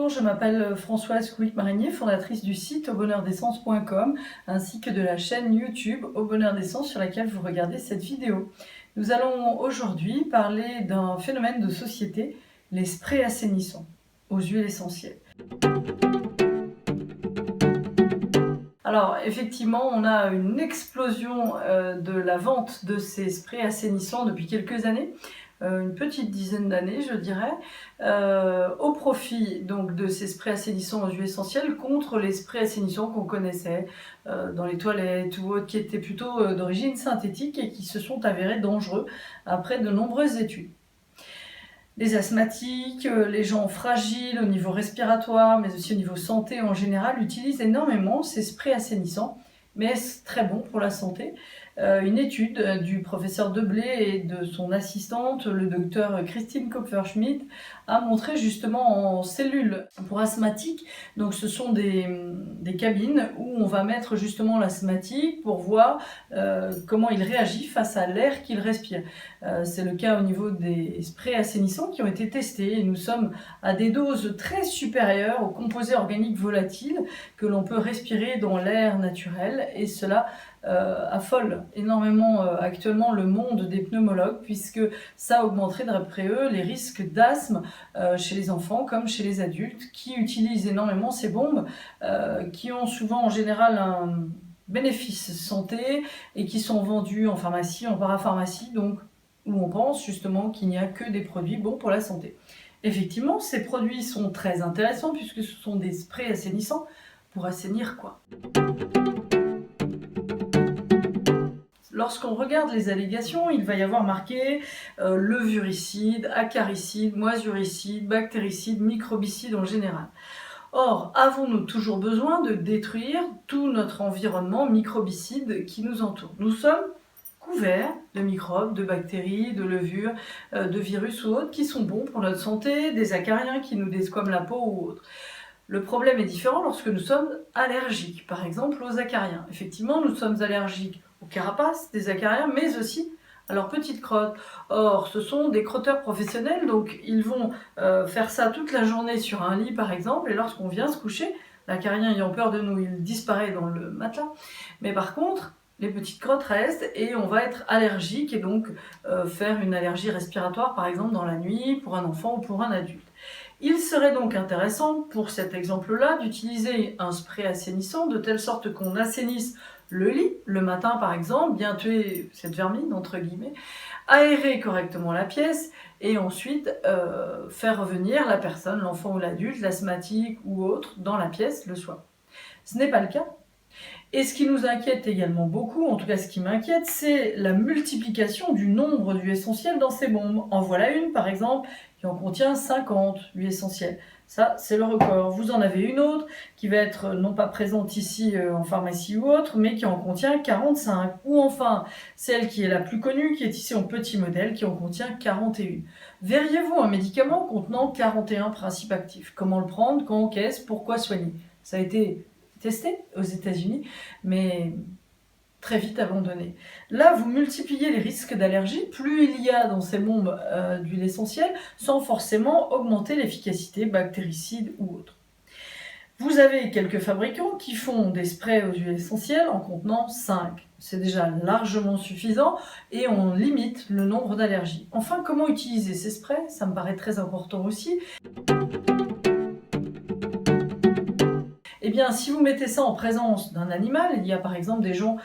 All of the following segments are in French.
Bonjour, je m'appelle Françoise Couic-Marinier, fondatrice du site aubonheurdescence.com ainsi que de la chaîne YouTube Au Bonheur d'Essence sur laquelle vous regardez cette vidéo. Nous allons aujourd'hui parler d'un phénomène de société, les sprays assainissants aux huiles essentielles. Alors effectivement, on a une explosion de la vente de ces sprays assainissants depuis quelques années. Une petite dizaine d'années, je dirais, au profit donc de ces sprays assainissants aux huiles essentielles contre les sprays assainissants qu'on connaissait dans les toilettes ou autres, qui étaient plutôt d'origine synthétique et qui se sont avérés dangereux après de nombreuses études. Les asthmatiques, les gens fragiles au niveau respiratoire, mais aussi au niveau santé en général, utilisent énormément ces sprays assainissants. Mais est-ce très bon pour la santé ? Une étude du professeur Deblé et de son assistante, le docteur Christine Kopfer-Schmidt, a montré justement en cellules pour asthmatiques, donc ce sont des cabines où on va mettre justement l'asthmatique pour voir comment il réagit face à l'air qu'il respire. C'est le cas au niveau des sprays assainissants qui ont été testés et nous sommes à des doses très supérieures aux composés organiques volatiles que l'on peut respirer dans l'air naturel, et cela affole énormément actuellement le monde des pneumologues, puisque ça augmenterait d'après eux les risques d'asthme chez les enfants comme chez les adultes qui utilisent énormément ces bombes qui ont souvent en général un bénéfice santé et qui sont vendues en pharmacie, en parapharmacie, donc où on pense justement qu'il n'y a que des produits bons pour la santé. Effectivement, ces produits sont très intéressants puisque ce sont des sprays assainissants pour assainir quoi. Lorsqu'on regarde les allégations, il va y avoir marqué levuricide, acaricide, moisuricide, bactéricide, microbicide en général. Or, avons-nous toujours besoin de détruire tout notre environnement microbicide qui nous entoure ? Nous sommes couverts de microbes, de bactéries, de levures, de virus ou autres qui sont bons pour notre santé, des acariens qui nous desquament la peau ou autres. Le problème est différent lorsque nous sommes allergiques, par exemple aux acariens. Effectivement, nous sommes allergiques aux carapaces des acariens, mais aussi à leurs petites crottes. Or, ce sont des crotteurs professionnels, donc ils vont faire ça toute la journée sur un lit, par exemple, et lorsqu'on vient se coucher, l'acarien ayant peur de nous, il disparaît dans le matelas. Mais par contre, les petites crottes restent et on va être allergique et donc faire une allergie respiratoire, par exemple, dans la nuit, pour un enfant ou pour un adulte. Il serait donc intéressant, pour cet exemple-là, d'utiliser un spray assainissant de telle sorte qu'on assainisse le lit, le matin par exemple, bien tuer cette vermine, entre guillemets, aérer correctement la pièce et ensuite faire revenir la personne, l'enfant ou l'adulte, l'asthmatique ou autre, dans la pièce le soir. Ce n'est pas le cas. Et ce qui nous inquiète également beaucoup, en tout cas ce qui m'inquiète, c'est la multiplication du nombre d'huiles essentielles dans ces bombes. En voilà une par exemple qui en contient 50 huiles essentielles. Ça, c'est le record. Vous en avez une autre qui va être non pas présente ici en pharmacie ou autre, mais qui en contient 45. Ou enfin, celle qui est la plus connue, qui est ici en petit modèle, qui en contient 41. Verriez-vous un médicament contenant 41 principes actifs? Comment le prendre? Quand? Qu'est-ce? Pourquoi soigner? Ça a été testé aux États-Unis, mais très vite abandonné. Là, vous multipliez les risques d'allergie, plus il y a dans ces bombes d'huile essentielle, sans forcément augmenter l'efficacité bactéricide ou autre. Vous avez quelques fabricants qui font des sprays aux huiles essentielles en contenant 5. C'est déjà largement suffisant et on limite le nombre d'allergies. Enfin, comment utiliser ces sprays? Ça me paraît très important aussi. Eh bien, si vous mettez ça en présence d'un animal, il y a par exemple des gens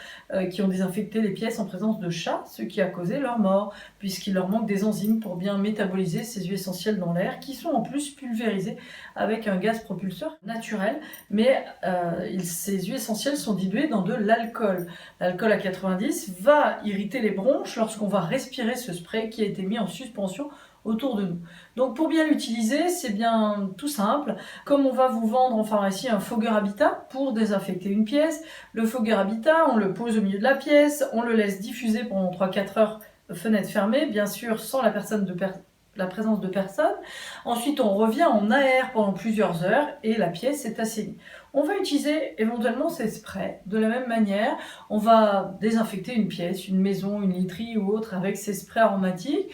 qui ont désinfecté les pièces en présence de chats, ce qui a causé leur mort, puisqu'il leur manque des enzymes pour bien métaboliser ces huiles essentielles dans l'air, qui sont en plus pulvérisées avec un gaz propulseur naturel, mais ces huiles essentielles sont diluées dans de l'alcool. L'alcool à 90 va irriter les bronches lorsqu'on va respirer ce spray qui a été mis en suspension autour de nous. Donc pour bien l'utiliser, c'est bien tout simple. Comme on va vous vendre en pharmacie un Fogger Habitat pour désinfecter une pièce, le Fogger Habitat, on le pose au milieu de la pièce, on le laisse diffuser pendant 3-4 heures, fenêtre fermée, bien sûr sans la présence de personne. Ensuite, on revient, on aère pendant plusieurs heures et la pièce est assainie. On va utiliser éventuellement ces sprays de la même manière. On va désinfecter une pièce, une maison, une literie ou autre avec ces sprays aromatiques.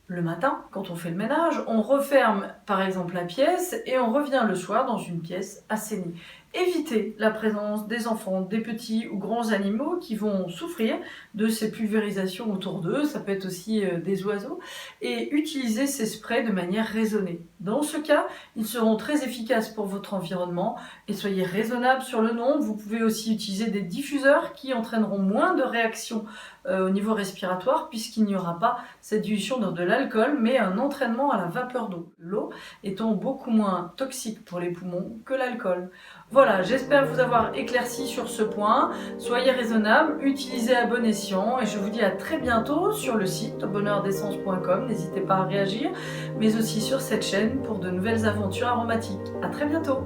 le matin, quand on fait le ménage, on referme par exemple la pièce et on revient le soir dans une pièce assainie. Évitez la présence des enfants, des petits ou grands animaux qui vont souffrir de ces pulvérisations autour d'eux, ça peut être aussi des oiseaux, et utilisez ces sprays de manière raisonnée. Dans ce cas, ils seront très efficaces pour votre environnement et soyez raisonnable sur le nombre. Vous pouvez aussi utiliser des diffuseurs qui entraîneront moins de réactions au niveau respiratoire puisqu'il n'y aura pas cette dilution dans de l'alcool mais un entraînement à la vapeur d'eau. L'eau étant beaucoup moins toxique pour les poumons que l'alcool. Voilà, j'espère vous avoir éclairci sur ce point. Soyez raisonnable, utilisez à bon escient et je vous dis à très bientôt sur le site bonheurdessence.com. N'hésitez pas à réagir, mais aussi sur cette chaîne pour de nouvelles aventures aromatiques. À très bientôt!